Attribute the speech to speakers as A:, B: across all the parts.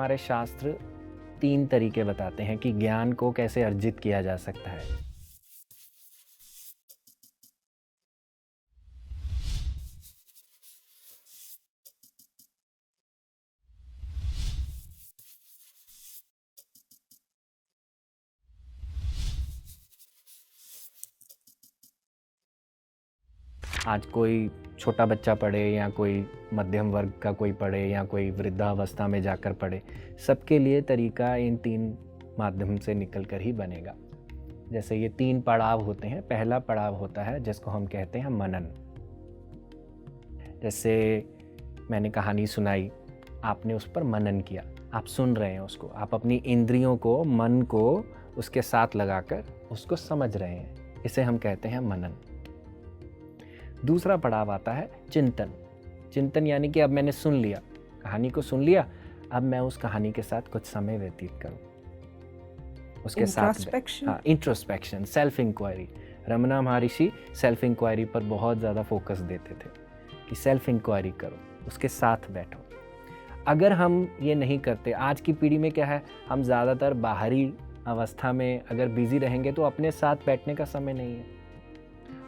A: हमारे शास्त्र 3 तरीके बताते हैं कि ज्ञान को कैसे अर्जित किया जा सकता है। आज कोई छोटा बच्चा पढ़े या कोई मध्यम वर्ग का कोई पढ़े या कोई वृद्धावस्था में जाकर पढ़े, सबके लिए तरीका इन 3 माध्यम से निकल कर ही बनेगा। जैसे ये 3 पड़ाव होते हैं। पहला पड़ाव होता है जिसको हम कहते हैं मनन। जैसे मैंने कहानी सुनाई, आपने उस पर मनन किया, आप सुन रहे हैं उसको, आप अपनी इंद्रियों को, मन को उसके साथ लगाकर उसको समझ रहे हैं, इसे हम कहते हैं मनन। दूसरा पड़ाव आता है चिंतन। चिंतन यानी कि अब मैंने सुन लिया, कहानी को सुन लिया, अब मैं उस कहानी के साथ कुछ समय व्यतीत करूं, उसके साथ इंट्रोस्पेक्शन, सेल्फ इंक्वायरी। रमना महर्षि सेल्फ इंक्वायरी पर बहुत ज़्यादा फोकस देते थे कि सेल्फ इंक्वायरी करो, उसके साथ बैठो। अगर हम ये नहीं करते, आज की पीढ़ी में क्या है, हम ज़्यादातर बाहरी अवस्था में अगर बिजी रहेंगे तो अपने साथ बैठने का समय नहीं है,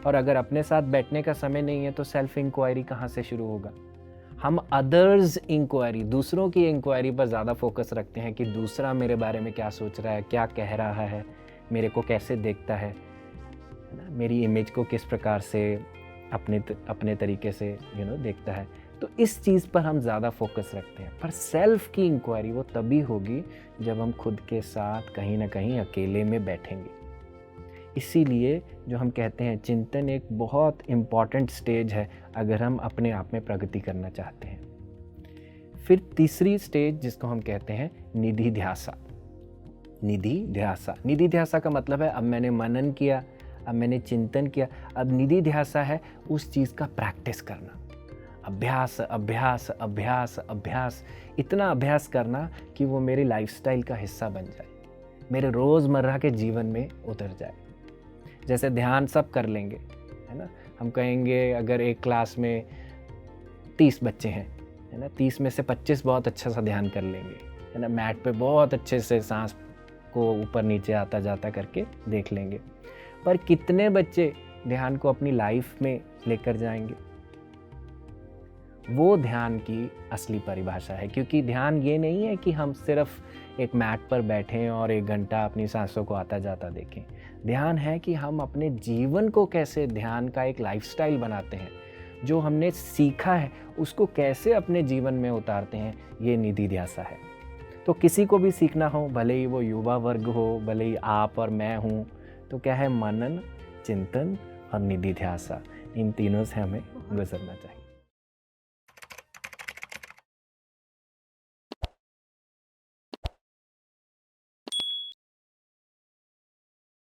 A: और अगर अपने साथ बैठने का समय नहीं है तो सेल्फ इंक्वायरी कहाँ से शुरू होगा। हम अदर्स इंक्वायरी, दूसरों की इंक्वायरी पर ज़्यादा फोकस रखते हैं कि दूसरा मेरे बारे में क्या सोच रहा है, क्या कह रहा है, मेरे को कैसे देखता है ना, मेरी इमेज को किस प्रकार से अपने तरीके से देखता है। तो इस चीज़ पर हम ज़्यादा फोकस रखते हैं। पर सेल्फ की इंक्वायरी वो तभी होगी जब हम खुद के साथ कहीं ना कहीं अकेले में बैठेंगे। इसीलिए जो हम कहते हैं चिंतन एक बहुत इम्पॉर्टेंट स्टेज है अगर हम अपने आप में प्रगति करना चाहते हैं। फिर तीसरी स्टेज जिसको हम कहते हैं निधि ध्यासा। निधि ध्यासा, निधि ध्यासा का मतलब है अब मैंने मनन किया, अब मैंने चिंतन किया, अब निधि ध्यासा है उस चीज़ का प्रैक्टिस करना। अभ्यास अभ्यास अभ्यास अभ्यास, इतना अभ्यास करना कि वो मेरी लाइफस्टाइल का हिस्सा बन जाए, मेरे रोज़मर्रा के जीवन में उतर जाए। जैसे ध्यान सब कर लेंगे, है ना, हम कहेंगे अगर एक क्लास में 30 बच्चे हैं, है ना, 30 में से 25 बहुत अच्छा सा ध्यान कर लेंगे, है ना, मैट पे बहुत अच्छे से सांस को ऊपर नीचे आता जाता करके देख लेंगे। पर कितने बच्चे ध्यान को अपनी लाइफ में लेकर जाएंगे, वो ध्यान की असली परिभाषा है। क्योंकि ध्यान ये नहीं है कि हम सिर्फ एक मैट पर बैठें और 1 घंटा अपनी सांसों को आता जाता देखें। ध्यान है कि हम अपने जीवन को कैसे ध्यान का एक लाइफस्टाइल बनाते हैं, जो हमने सीखा है उसको कैसे अपने जीवन में उतारते हैं, ये निधि ध्यासा है। तो किसी को भी सीखना हो, भले ही वो युवा वर्ग हो, भले ही आप और मैं हूँ, तो क्या है, मनन, चिंतन और निधि ध्यासा, इन तीनों से हमें गुजरना चाहिए।